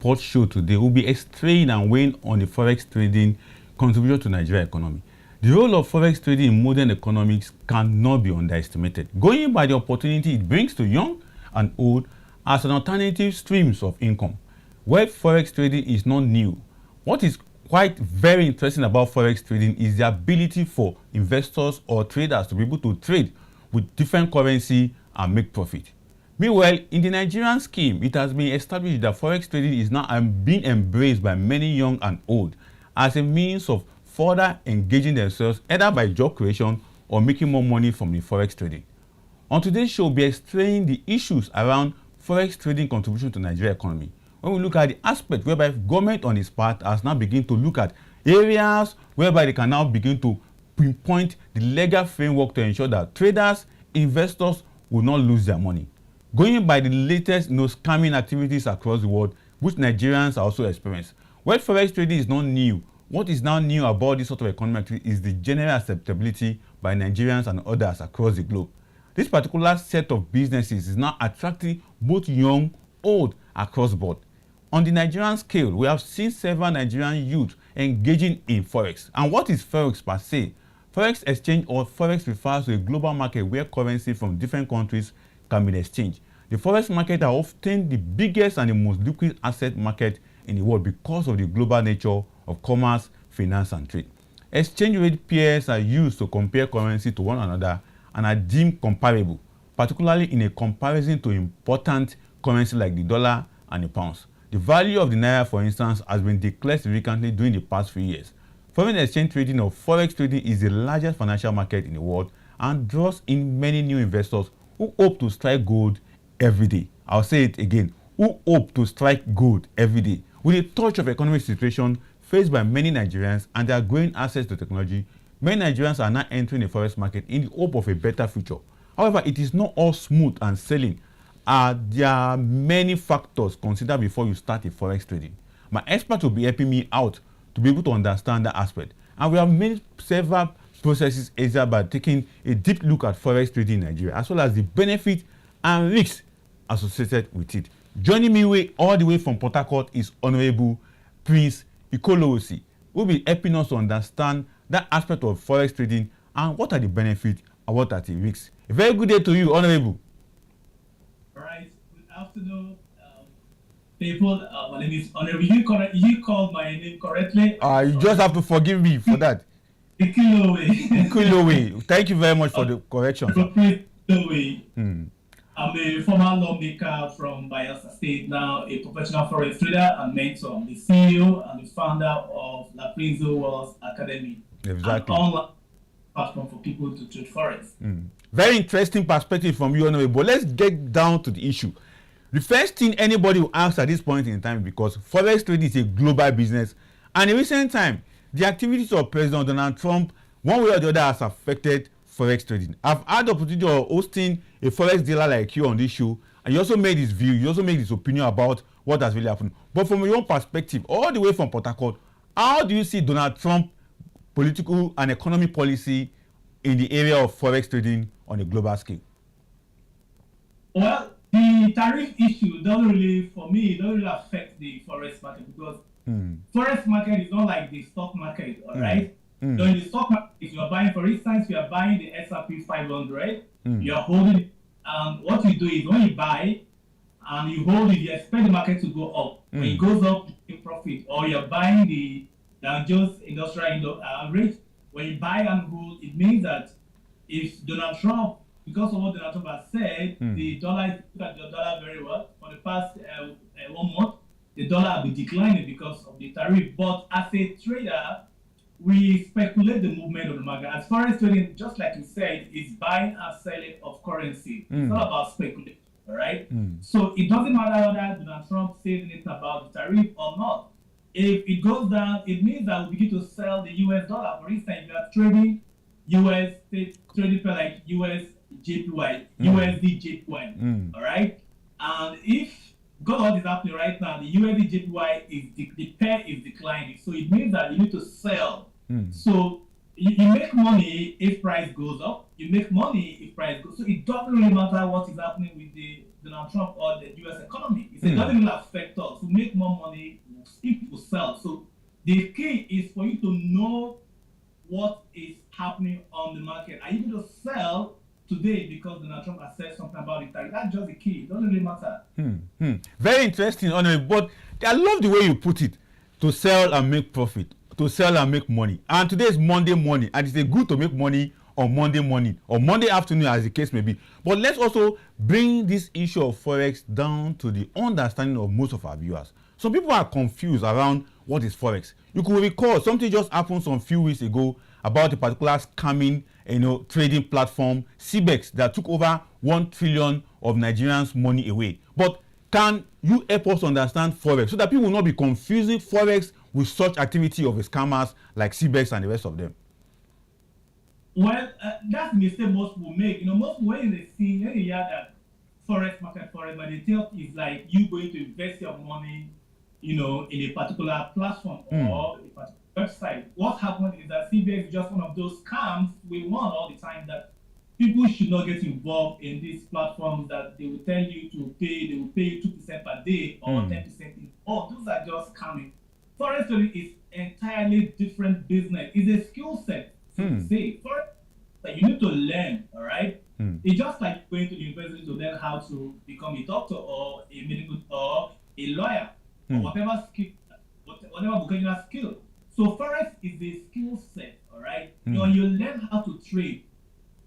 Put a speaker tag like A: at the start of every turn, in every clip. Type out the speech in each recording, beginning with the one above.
A: Report show today will be explaining and weighing on the forex trading contribution to Nigeria economy. The role of forex trading in modern economics cannot be underestimated, going by the opportunity it brings to young and old as an alternative streams of income. While forex trading is not new, what is quite very interesting about forex trading is the ability for investors or traders to be able to trade with different currency and make profit. Meanwhile, in the Nigerian scheme, it has been established that forex trading is now being embraced by many young and old as a means of further engaging themselves either by job creation or making more money from the forex trading. On today's show, we'll be explaining the issues around forex trading contribution to Nigeria economy. When we look at the aspect whereby government on its part has now begun to look at areas whereby they can now begin to pinpoint the legal framework to ensure that traders, investors will not lose their money. Going by the latest scamming activities across the world, which Nigerians are also experiencing. While forex trading is not new, what is now new about this sort of economic activity is the general acceptability by Nigerians and others across the globe. This particular set of businesses is now attracting both young, old across the board. On the Nigerian scale, we have seen several Nigerian youth engaging in forex. And what is forex per se? Forex exchange or forex refers to a global market where currency from different countries can be exchanged. The forex market are often the biggest and the most liquid asset market in the world because of the global nature of commerce, finance, and trade. Exchange rate pairs are used to compare currency to one another and are deemed comparable, particularly in a comparison to important currency like the dollar and the pounds. The value of the naira, for instance, has been declared significantly during the past few years. Foreign exchange trading or forex trading is the largest financial market in the world and draws in many new investors who hope to strike gold every day. I'll say it again, who hope to strike gold every day. With a touch of economic situation faced by many Nigerians and their growing access to technology, many Nigerians are now entering the forex market in the hope of a better future. However, it is not all smooth and sailing. There are many factors considered before you start a forex trading. My expert will be helping me out to be able to understand that aspect. And we have made several processes easier by taking a deep look at forex trading in Nigeria, as well as the benefits and risks associated with it. Joining me all the way from Port Harcourt is Honorable Prince Ikilowei, who will be helping us to understand that aspect of forex trading and what are the benefits and what are the risks. A very good day to you, Honorable.
B: All right, good afternoon, people. My name is Honorable. You called my name correctly.
A: You just have to forgive me for that. Ikilowei. Thank you very much for the correction.
B: Ikilowei. I'm a former lawmaker from Bayelsa State, now a professional forex trader and mentor. I'm the CEO and the founder of La Prinzo World Academy.
A: Exactly.
B: An online platform for people to trade forex.
A: Very interesting perspective from you, Honorable. But let's get down to the issue. The first thing anybody will ask at this point in time, because forex trading is a global business, and in recent time, the activities of President Donald Trump, one way or the other, has affected forex trading. I've had the opportunity of hosting a forex dealer like you on this show, and you also made his view, you also made his opinion about what has really happened. But from your own perspective, all the way from Port Harcourt, how do you see Donald Trump political and economic policy in the area of forex trading on a global scale?
B: Well, the tariff issue doesn't really affect the forex market, because forex market is not like the stock market, all right? So in the stock market, if you are buying, for instance, you are buying the S&P 500, you are holding it, and what you do is when you buy and you hold it, you expect the market to go up. When it goes up, you make profit. Or you're buying the Dow Jones Industrial Average. When you buy and hold, it means that if Donald Trump, because of what Donald Trump has said, the dollar, look at the dollar very well. For the past 1 month, the dollar has been declining because of the tariff. But as a trader, we speculate the movement of the market. As far as trading, just like you said, is buying and selling of currency. It's not about speculation, all right? So it doesn't matter whether Donald Trump says anything about the tariff or not. If it goes down, it means that we begin to sell the US dollar. For instance, if you are trading US, trading for like US JPY, USD JPY, all right? And if God, what is happening right now, the USD JPY is the pair is declining. So it means that you need to sell. So you make money if price goes up. you make money if price goes. So it doesn't really matter what is happening with the Donald Trump or the U.S. economy. It doesn't really affect us. We make more money if we sell. So the key is for you to know what is happening on the market. Are you going to sell today because Donald Trump has said something about it? That's just the key. It doesn't really matter.
A: Very interesting, Honorable. But I love the way you put it. To sell and make profit. To sell and make money. And today is Monday morning. And it's good to make money on Monday morning or Monday afternoon, as the case may be. But let's also bring this issue of Forex down to the understanding of most of our viewers. Some people are confused around what is Forex. You could recall something just happened some few weeks ago about a particular scamming, trading platform, CBEX, that took over 1 trillion of Nigerians' money away. But can you help us understand Forex so that people will not be confusing Forex with such activity of the scammers like CBEX and the rest of them?
B: Well, that's the mistake most people make. Most when they see when they hear that Forex market, but they think it's like you going to invest your money, in a particular platform or a particular website. What happened is that CBEX is just one of those scams we want all the time, that people should not get involved in these platforms that they will tell you to pay. They will pay you 2% per day or 10% in. Oh, those are just scamming. Forex trading is entirely different business. It's a skill set, so to say. Forex that you need to learn, all right? It's just like going to the university to learn how to become a doctor or a medical or a lawyer or whatever skill, whatever vocational skill. So Forex is a skill set, all right? When you learn how to trade,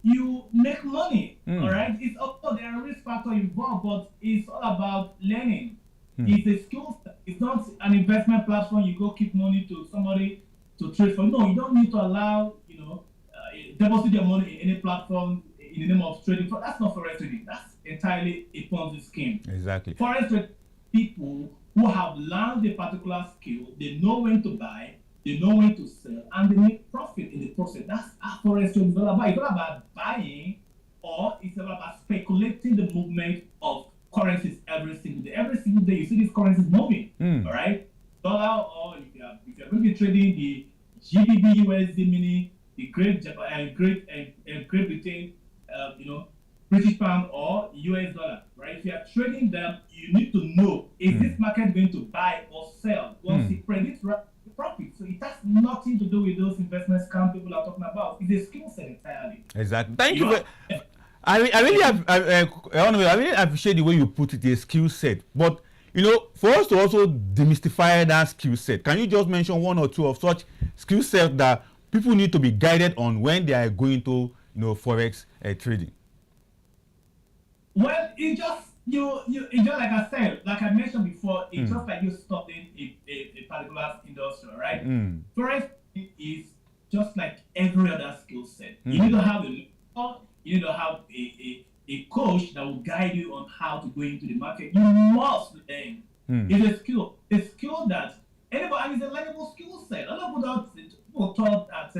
B: you make money, all right? It's also there are risk factors involved, but it's all about learning. It's a skill set. It's not an investment platform. You go keep money to somebody to trade for. No, you don't need to allow, deposit your money in any platform in the name of trading. That's not Forex trading. That's entirely a Ponzi scheme.
A: Exactly.
B: Forex trading, people who have learned a particular skill, they know when to buy, they know when to sell, and they make profit in the process. That's how Forex trading is all about. It's all about buying, or it's all about speculating the movement of currencies every single day. Every single day, you see these currencies moving. All right, dollar, or if you're going to be trading the GBP USD, meaning the Great Britain, British pound or US dollar, right? If you are trading them, you need to know, is this market going to buy or sell? Once it predicts profit. So it has nothing to do with those investment scam people are talking about. It's a skill set entirely.
A: Exactly. Thank you. I really appreciate the way you put it, a skill set. But for us to also demystify that skill set, can you just mention one or two of such skill sets that people need to be guided on when they are going to Forex trading?
B: Well, it's just like I said, like I mentioned before, it's just like you studying a particular industry, right? Forex is just like every other skill set. You need to have you need to have a coach that will guide you on how to go into the market. You must learn. It's a skill that anybody, and it's a learnable skill set. A lot of people thought that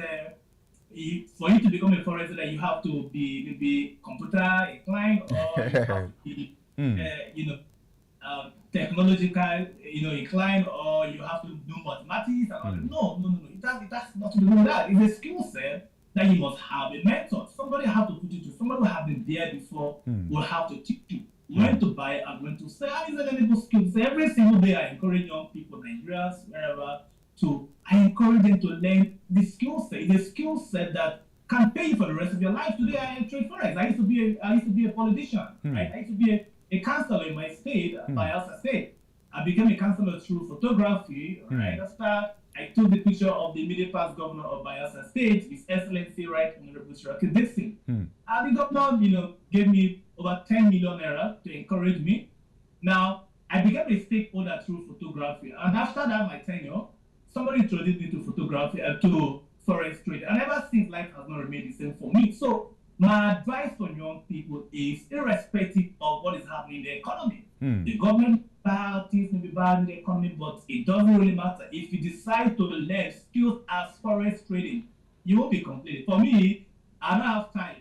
B: for you to become a forex trader, you have to be maybe computer inclined, or you have to be technological inclined, or you have to do mathematics and all that. No. It has nothing to do with that. It's a skill set that you must have a mentor. Somebody have to put you to. Somebody who have been there before will have to teach you when to buy and when to sell. And it's a learnable skill. So every single day I encourage young people, Nigerians, wherever, I encourage them to learn the skill set. It's a skill set that can pay you for the rest of your life. Today I trade Forex. I used to be a politician, right? I used to be a councillor in my state, Bayelsa State. I became a councillor through photography, right? After I took the picture of the immediate past governor of Bayelsa State, His Excellency Right Honorable Shiraki Dixon. And the governor, gave me over 10 million naira to encourage me. Now, I became a stakeholder through photography. And after that, my tenure, somebody introduced me to photography, to Forex trading. And ever since, life has not remained the same for me. So my advice on young people is, irrespective of what is happening in the economy, the government things may be bad in the economy, but it doesn't really matter. If you decide to learn skills as Forex trading, you won't be completed. For me, I don't have time,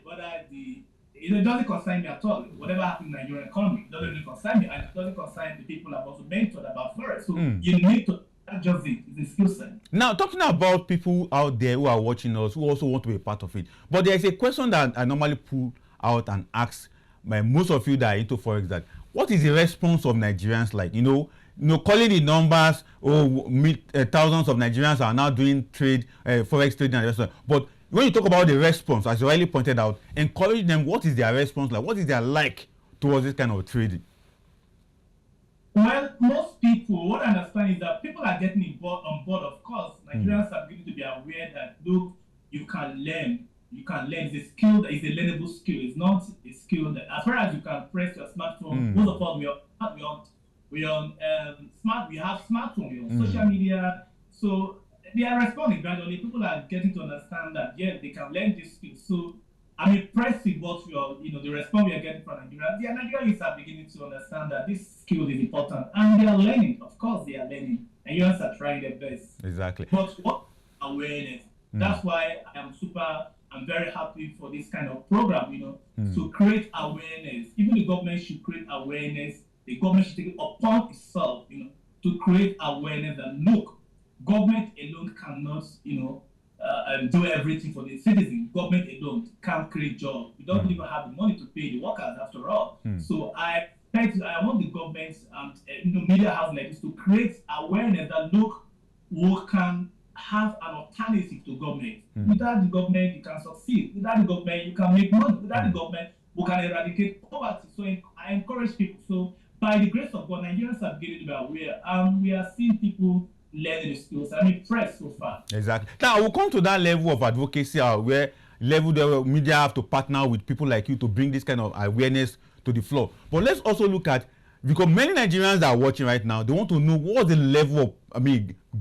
B: it doesn't concern me at all. Whatever happens in the Nigerian economy, it doesn't really concern me, and it doesn't concern the people I've also mentored about Forex. So you need to That's just it. It's a skill set.
A: Now, talking about people out there who are watching us, who also want to be a part of it, but there is a question that I normally pull out and ask by most of you that are into Forex, that what is the response of Nigerians like? Calling the numbers, thousands of Nigerians are now doing Forex trading and the rest of it. But when you talk about the response, as you rightly pointed out, encourage them, what is their response like? What is their like towards this kind of trading?
B: Well, most people, what I understand is that people are getting on board, of course. Nigerians are beginning to be aware that, look, you can learn. You can learn. It's a skill that is a learnable skill. It's not a skill that, as far as you can press your smartphone, most of us, we have smartphone, we on social media. So they are responding gradually. People are getting to understand that, yeah, they can learn this skill. So I'm impressed with what the response we are getting from Nigeria. The Nigerians are beginning to understand that this skill is important, and they are learning. Of course, they are learning. Nigerians are trying their best.
A: Exactly.
B: But what awareness? That's why I'm very happy for this kind of program. To create awareness. Even the government should create awareness. The government should take it upon itself, to create awareness that, look, government alone cannot, do everything for the citizens. Government alone can't create jobs. We don't even have the money to pay the workers after all. So I want the government and media houses like this to create awareness that, look, we can have an alternative to government. Without the government, you can succeed. Without the government, you can make money. Without the government, we can eradicate poverty. So I encourage people. So by the grace of God, Nigerians are beginning to be aware. We are seeing people learning the skills. I'm impressed so far.
A: Exactly. Now, we'll come to that level of advocacy where the media have to partner with people like you to bring this kind of awareness to the floor. But let's also look at, because many Nigerians that are watching right now, they want to know what's the level of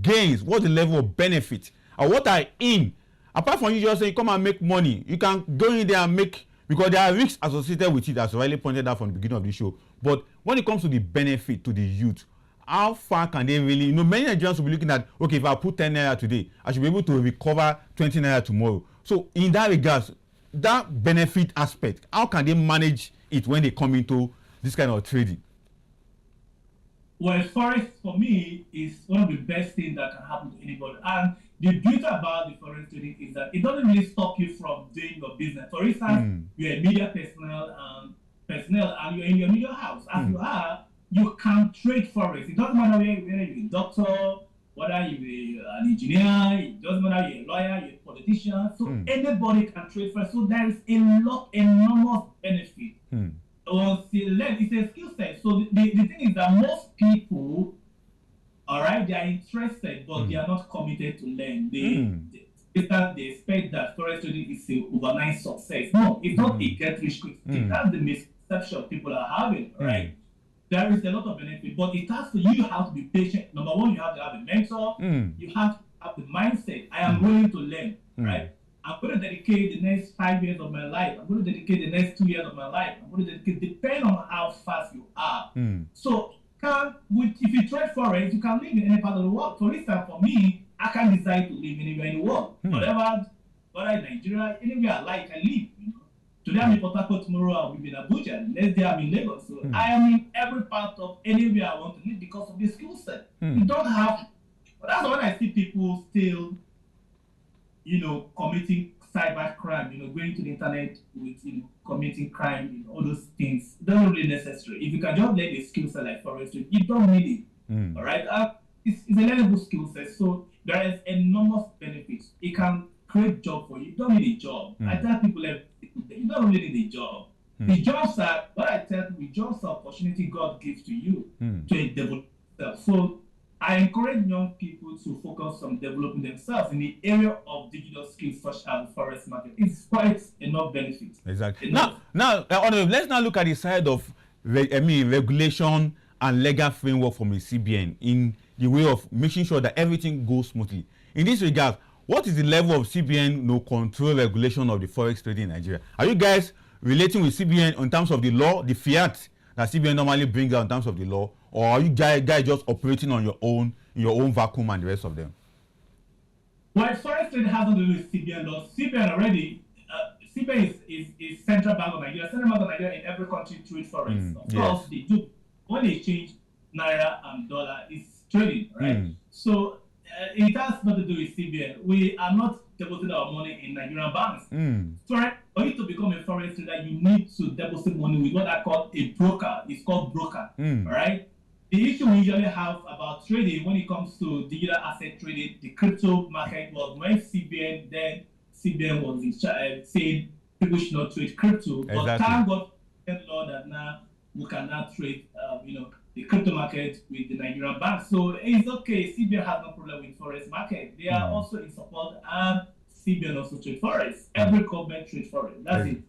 A: gains, what's the level of benefit, and what are in. Apart from you just saying, come and make money, you can go in there and make, because there are risks associated with it, as Riley pointed out from the beginning of the show. But when it comes to the benefit to the youth, how far can they really, many Nigerians will be looking at, okay, if I put 10 naira today, I should be able to recover 20 naira tomorrow. So in that regards, that benefit aspect, how can they manage it when they come into this kind of trading?
B: Well, Forex for me is one of the best things that can happen to anybody. And the beauty about the Forex trading is that it doesn't really stop you from doing your business. For instance, you're a media personnel and you're in your media house. As you are, you can trade Forex. It doesn't matter whether you're a doctor, whether you're an engineer, it doesn't matter you're a lawyer, you're a politician. So anybody can trade Forex. So there is enormous benefit. Once you learn, it's a skill set. So the thing is that most people, all right, they are interested, but they are not committed to learn. They expect that Forex trading is an overnight success. No, it's not a get-rich-quick scheme. That's the misconception people are having, right? There is a lot of benefit, but it has to, you have to be patient. Number one, you have to have a mentor. You have to have the mindset. I am willing to learn, right? I'm going to dedicate the next 5 years of my life. I'm going to dedicate the next 2 years of my life. I'm going to dedicate, depending on how fast you are. So if you trade Forex, you can live in any part of the world. For instance, for me, I can decide to live anywhere in the world. Whether in Nigeria, anywhere I like, I live. Today I'm in Port Harcourt, tomorrow I'll be in Abuja, next day I'm in Lagos. So I am in every part of anywhere I want to live because of this skill set. You don't have, but that's when I see people still, committing cyber crime, going to the internet with, committing crime, all those things. They're not really necessary. If you can just learn a skill set like Forex, you don't need it. All right? It's a learnable skill set. So there is enormous benefits. It can create job for you. You don't need a job. I tell people that you don't really need a job. The jobs are, what I tell people, jobs are opportunity God gives to you to develop yourself. So I encourage young people to focus on developing themselves in the area of digital skills such as the Forex market. It's quite enough benefits.
A: Exactly. Now, let's now look at the side of regulation and legal framework from the CBN in the way of making sure that everything goes smoothly. In this regard, what is the level of CBN control regulation of the Forex trading in Nigeria? Are you guys relating with CBN in terms of the law, the fiat that CBN normally brings out in terms of the law, or are you guys just operating on your own, in your own vacuum and the rest of them?
B: Well, Forex trading has to do with CBN law. CBN already, CBN is Central Bank of Nigeria. Central Bank of Nigeria in every country trade Forex. Of course, they do. When they change Naira and dollar, it's trading, right? So it has nothing to do with CBN. We are not depositing our money in Nigerian banks. For you to become a forex trader, you need to deposit money with what I call a broker. It's called broker, right? The issue we usually have about trading when it comes to digital asset trading, the crypto market, was when CBN was in charge, saying people should not trade crypto.
A: Exactly.
B: But thank God, law that now we cannot trade, the crypto market with the Nigerian banks. So it's okay. CBN has no problem with forex market. They are also in support, and CBN also trade forex. Every government trade forex. That's it.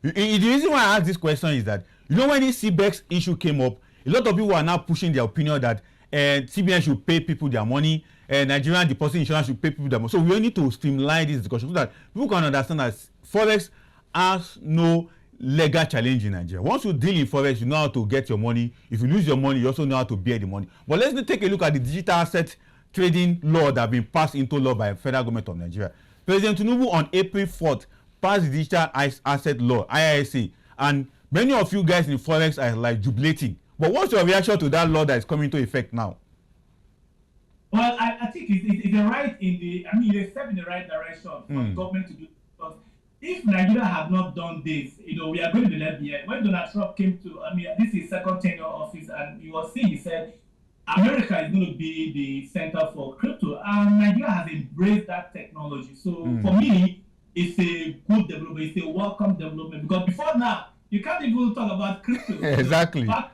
A: The reason why I ask this question is that, when this CBEX issue came up, a lot of people are now pushing their opinion that CBN should pay people their money, Nigerian deposit insurance should pay people their money. So we need to streamline this discussion so that people can understand that forex has no legal challenge in Nigeria. Once you deal in forex, you know how to get your money. If you lose your money, you also know how to bear the money. But let's take a look at the digital asset trading law that has been passed into law by the federal government of Nigeria. President Tinubu on April 4th passed the digital asset law, IISA, and many of you guys in forex are like jubilating. But what's your reaction to that law that is coming into effect now?
B: Well, I think it's a right it's a step in the right direction for the government to do. Because if Nigeria had not done this, we are going to be left behind. When Donald Trump came to, this is second tenure office, and he said, America is going to be the center for crypto, and Nigeria has embraced that technology. So for me, it's a good development. It's a welcome development, because before now, you can't even talk about crypto.
A: Exactly.
B: Back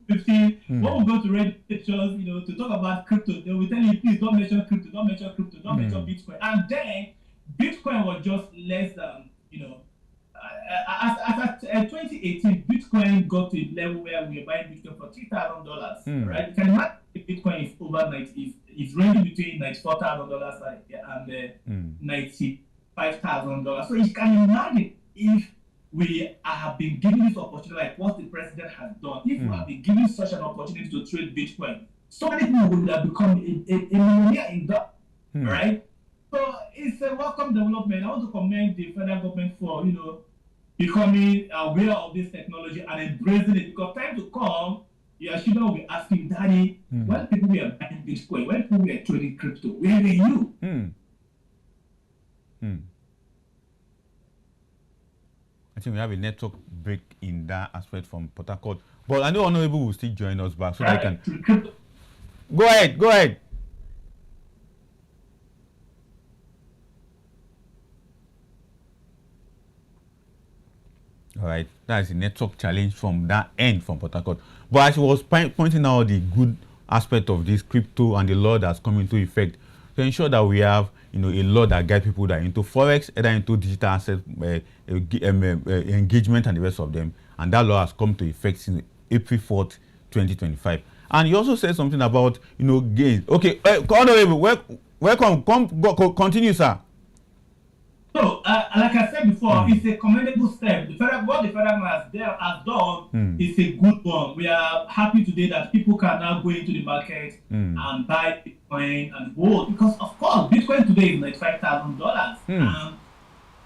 B: 15, when we go to read pictures, to talk about crypto, they will tell you, please don't mention crypto, don't mention crypto, don't mention Bitcoin. And then Bitcoin was just less than, as 2018, Bitcoin got to a level where we are buying Bitcoin for $3,000, right? You can imagine if Bitcoin is over it's ranging between $94,000 and $95,000. So you can imagine if we have been given this opportunity, like what the president has done, if we have been given such an opportunity to trade Bitcoin, so many people would have become a millionaire in that, right? So it's a welcome development. I want to commend the federal government for, becoming aware of this technology and embracing it, because time to come, your children will be asking, Daddy, when people were buying Bitcoin, when people were trading crypto, where were you?
A: I think we have a network break in that aspect from Port Harcourt. But I know Honorable will still join us back so they can. Go ahead. All right, that is a network challenge from that end from Port Harcourt. But as he was pointing out the good aspect of this crypto and the law that's come into effect to ensure that we have a law that guides people that are into forex, either into digital asset engagement and the rest of them. And that law has come to effect since April 4th, 2025. And he also said something about gains. Okay, Honorable, welcome. Continue, sir.
B: So, like I said before, it's a commendable step. What the federal government has done is a good one. We are happy today that people can now go into the market and buy Bitcoin and gold, because, of course, Bitcoin today is like $5,000.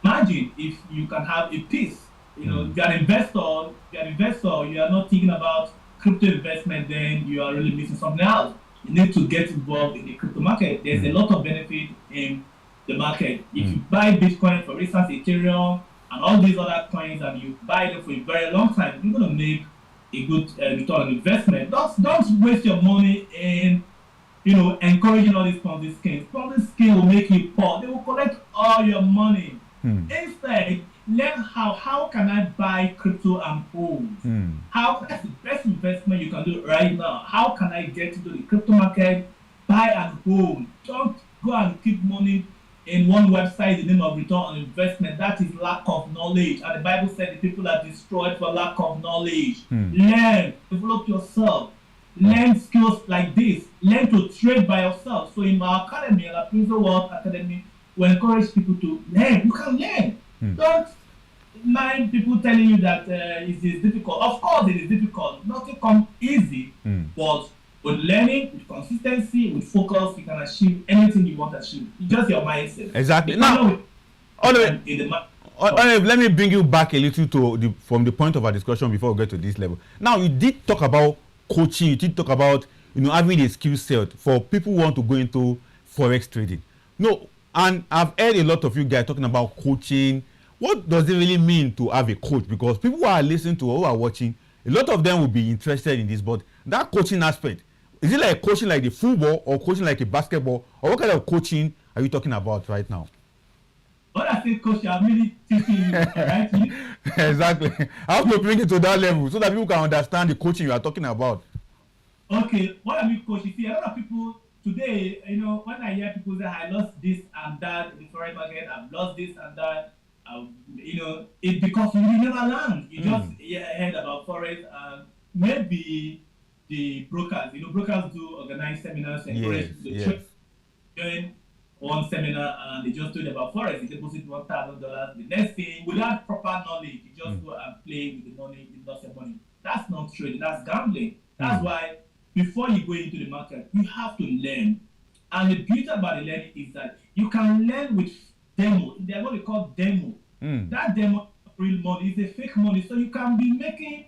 B: Imagine if you can have a piece. If you're an investor, you are not thinking about crypto investment, then you are really missing something else. You need to get involved in the crypto market. There's a lot of benefit in the market. If you buy Bitcoin, for instance, Ethereum, and all these other coins, and you buy them for a very long time, you're going to make a good return on investment. Don't waste your money in, encouraging all these Ponzi schemes. Ponzi scheme will make you poor. They will collect all your money. Instead, learn how can I buy crypto and gold? That's the best investment you can do right now. How can I get into the crypto market, buy and hold? Don't go and keep money in one website in the name of return on investment. That is lack of knowledge. And the Bible said the people are destroyed for lack of knowledge. Learn, develop yourself, learn skills like this, learn to trade by yourself. So in our academy, our Principal World Academy, we encourage people to learn. You can learn. Don't mind people telling you that it is difficult. Of course it is difficult. Nothing comes easy, but with learning, with consistency, with focus, you can achieve anything you want to achieve. It's just your mindset.
A: Exactly. Now, let me bring you back a little from the point of our discussion before we get to this level. Now, you did talk about coaching, you did talk about, having a skill set for people who want to go into forex trading. No, and I've heard a lot of you guys talking about coaching. What does it really mean to have a coach? Because people who are listening to or who are watching, a lot of them will be interested in this, but that coaching aspect, is it like coaching like the football or coaching like a basketball, or what kind of coaching are you talking about right now?
B: When I say coach, I'm really teaching you, right?
A: Exactly. I have to bring it to that level so that people can understand the coaching you are talking about.
B: Okay, what I mean, coach, you see, a lot of people today, when I hear people say, I lost this and that in the foreign market, I've lost this and that, it's because you never learned. You just heard about forex, and maybe the brokers, brokers do organize seminars and encourage people to join one seminar, and they just told you about forex. You deposit $1,000. The next thing, without proper knowledge, you just go and play with the money, you lost your money. That's not trading, that's gambling. That's why before you go into the market, you have to learn. And the beauty about the learning is that you can learn with demo. They're what we call demo. That demo is real money, it's a fake money. So you can be learning.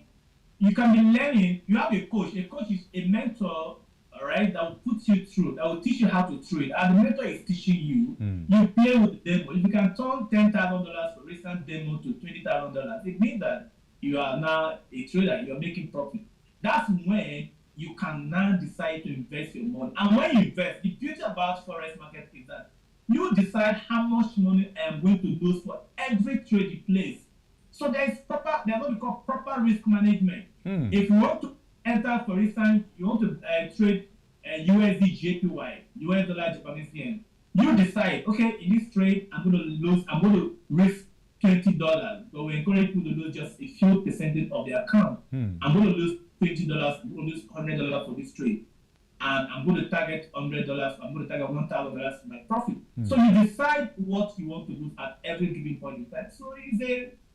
B: You have a coach. A coach is a mentor, all right, that will put you through, that will teach you how to trade. And the mentor is teaching you. You play with the demo. If you can turn $10,000 for recent demo to $20,000, it means that you are now a trader, you're making profit. That's when you can now decide to invest your money. And when you invest, the beauty about forex market is that you decide how much money I am going to lose for every trade you place. So there's what we call proper risk management. If you want to enter, for instance, you want to trade USD JPY, US dollar Japanese yen, you decide, okay, in this trade, I'm going to risk $20, but we encourage people to lose just a few percentage of their account. I'm going to lose $20, I'm going to lose $100 for this trade. And I'm going to target $100, I'm going to target $1,000 for my profit. So you decide what you want to do at every given point in time. So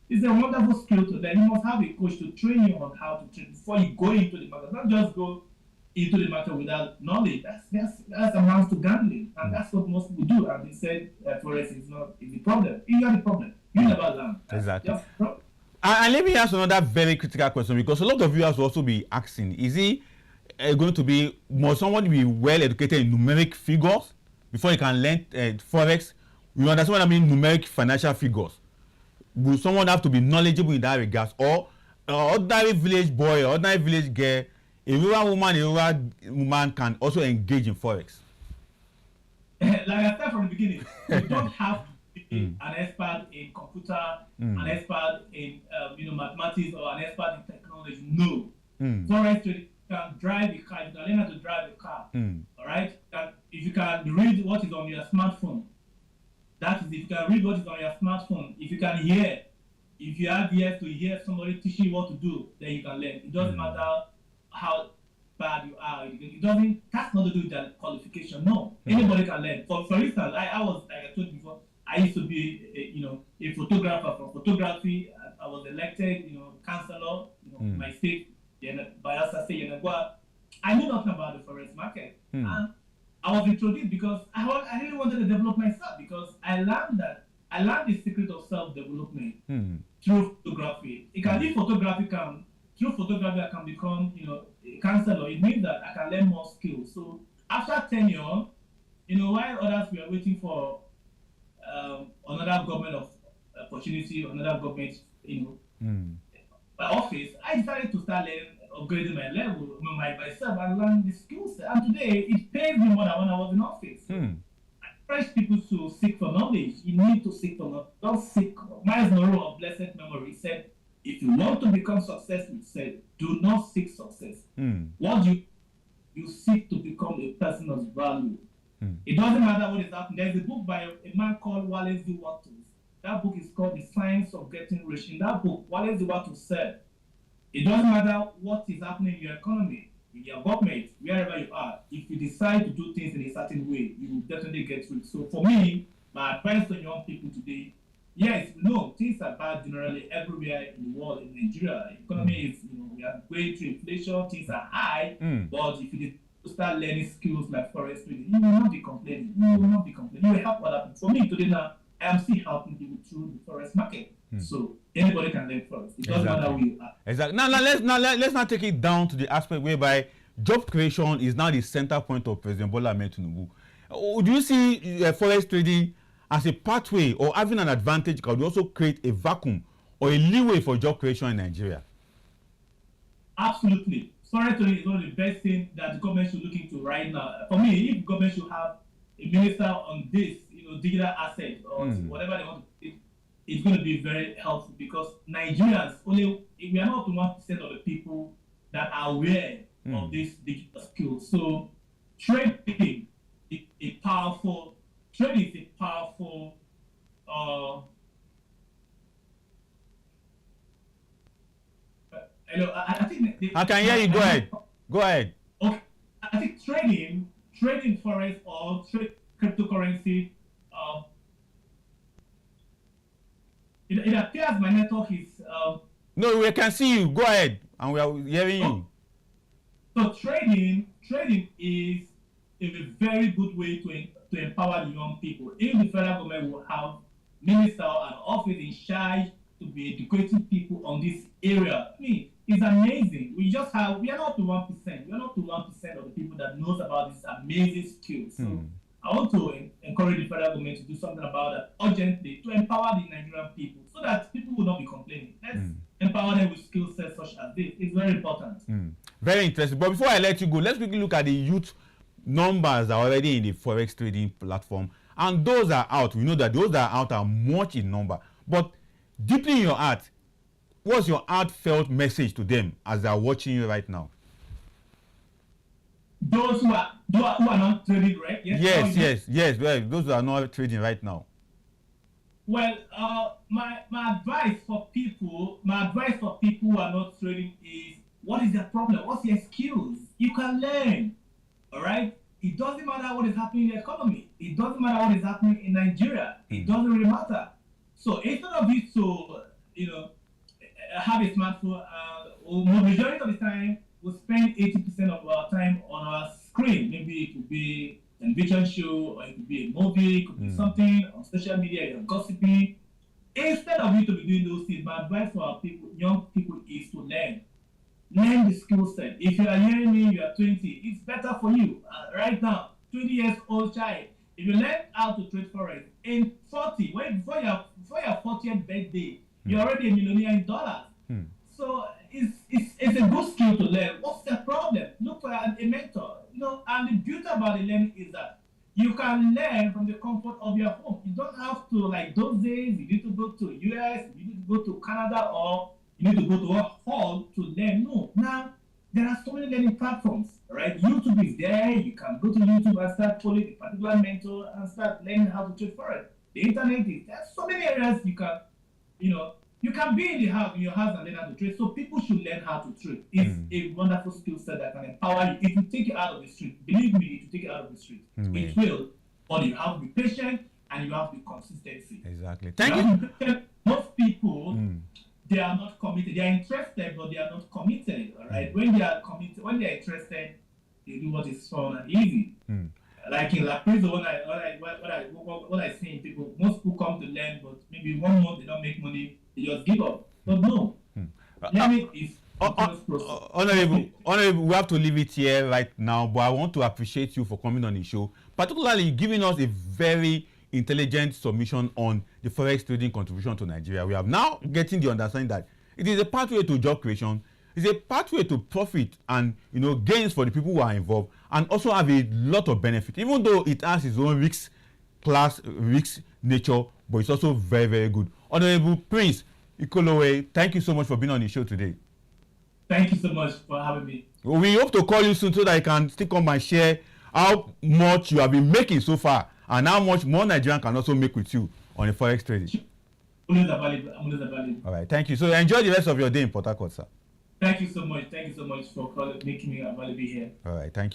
B: it's a wonderful skill to learn. You must have a coach to train you on how to trade before you go into the market. Not just go into the market without knowledge. That's amounts to gambling. And that's what most people do. And they said forex is the problem. You are the problem. You never learn.
A: Exactly. And let me ask another very critical question, because a lot of viewers will also be asking, is it going to be, must someone be well educated in numeric figures before you can learn forex? You understand what I mean? Numeric financial figures. Will someone have to be knowledgeable in that regard, or ordinary village boy or ordinary village girl, a rural woman can also engage in forex?
B: Like I said from the beginning, you don't have to be an expert in computer, an expert in mathematics, or an expert in technology. No. Forex trading, you can drive a car, you can learn how to drive a car. All right? If you can read what is on your smartphone, that is, if you can read what is on your smartphone, if you can hear, if you have ears to hear somebody teaching you what to do, then you can learn. It doesn't matter how bad you are. That's not to do with the qualification. No, anybody can learn. For instance, I was, like I told you before, I used to be a photographer for photography. I was elected, councillor, my state, Bayelsa State, Yenagua. I knew nothing about the forex market. And I was introduced because I really wanted to develop myself, because I learned the secret of self-development through photography. Through photography I can become, a counselor. It means that I can learn more skills. So after tenure, while others were waiting for another government opportunity, another government, office, I decided to start learning, upgrading my level myself, and learn the skill set. And today, it pays me more than when I was in office. I encourage people to seek for knowledge. You need to seek for knowledge. Don't seek. Miles Monroe of blessed memory said, if you want to become successful, said, do not seek success. What you seek to become a person of value. It doesn't matter what is happening. There's a book by a man called Wallace D. Wattles. That book is called The Science of Getting Rich. In that book, Wallace D. Wattles said, it doesn't matter what is happening in your economy, in your government, wherever you are. If you decide to do things in a certain way, you will definitely get rich. So for me, my advice to young people today, yes, things are bad generally everywhere in the world. In Nigeria, the economy is, we are going through inflation, things are high, but if you start learning skills like forex trading, you will not be complaining. You will help other people. For me today now, I am still helping people through the forex market. So anybody can learn Forex. It doesn't matter who you are.
A: Exactly. Now let's not take it down to the aspect whereby job creation is now the center point of President Bola Ahmed Tinubu. Do you see Forex trading as a pathway or having an advantage? Can we also create a vacuum or a leeway for job creation in Nigeria?
B: Absolutely. Forex trading is one of the best things that the government should look into right now. For me, if the government should have a minister on this, digital assets or whatever they want to, it's going to be very helpful, because Nigerians we are not 1% of the people that are aware of this digital skills. So trading is a powerful. I think
A: I can hear you. Go ahead.
B: Okay, I think trading Forex or cryptocurrency. It appears my network is.
A: No, we can see you. Go ahead, and we are hearing you.
B: So trading is a very good way to empower the young people. If the federal government will have minister and office in charge to be educating people on this area, I mean, it's amazing. We are not to 1%. We are not to 1% of the people that knows about this amazing skill. So I want to encourage the federal government to do something about that urgently to empower the Nigerian people, so that people will not be complaining. Let's empower them with skill sets such as this. It's very important.
A: Very interesting. But before I let you go, let's quickly look at the youth numbers that are already in the Forex trading platform. And those are out. We know that those that are out are much in number. But deeply in your heart, what's your heartfelt message to them as they are watching you right now?
B: Those who are not trading, right?
A: Yes. Well, those who are not trading right now.
B: Well, my advice for people who are not trading is, what is their problem? What's your skills? You can learn. All right. It doesn't matter what is happening in the economy. It doesn't matter what is happening in Nigeria. It doesn't really matter. So instead of you to have a smartphone, majority of the time we spend 80% of our time on our screen. Maybe it could be a television show, or it could be a movie, it could be something on social media, you're gossiping. Instead of you to be doing those things, my advice for our people, young people, is to learn. Learn the skill set. If you are hearing me, you are 20, it's better for you right now. 20 years old child. If you learn how to trade Forex in 40, before your 40th birthday, you're already a millionaire in dollars. So it's a good skill to learn. What's the problem? Look for a mentor. And the beauty about the learning is that you can learn from the comfort of your home. You don't have to, like those days, you need to go to US, you need to go to Canada, or you need to go to a hall to learn. No, now there are so many learning platforms, right? YouTube is there. You can go to YouTube and start following a particular mentor and start learning how to trade Forex. The internet is there. So many areas you can, you can be in your house and learn how to trade. So people should learn how to trade. It's a wonderful skill set that can empower you. If you take it out of the street, believe me, if you take it out of the street, it will. But you have to be patient and you have to be consistency.
A: Exactly. Thank you.
B: Most people, they are not committed. They are interested, but they are not committed. All right. When they are committed, when they are interested, they do what is fun and easy. Like in La Prison, what I see in people, most people come to learn, but maybe 1 month they don't make money, they just give up. But no, learning is
A: Honorable, we have to leave it here right now, but I want to appreciate you for coming on the show, particularly giving us a very intelligent submission on the Forex trading contribution to Nigeria. We have now getting the understanding that it is a pathway to job creation, it's a pathway to profit and gains for the people who are involved, and also have a lot of benefit, even though it has its own risk nature, but it's also very, very good. Honorable Prince Ikilowei, thank you so much for being on the show today.
B: Thank you so much for having me.
A: We hope to call you soon so that you can still come and share how much you have been making so far and how much more Nigerian can also make with you on the Forex trading.
B: Always available.
A: All right, thank you. So enjoy the rest of your day in Port Harcourt, sir.
B: Thank you so much. Thank you so much for making me available here.
A: All right, thank you.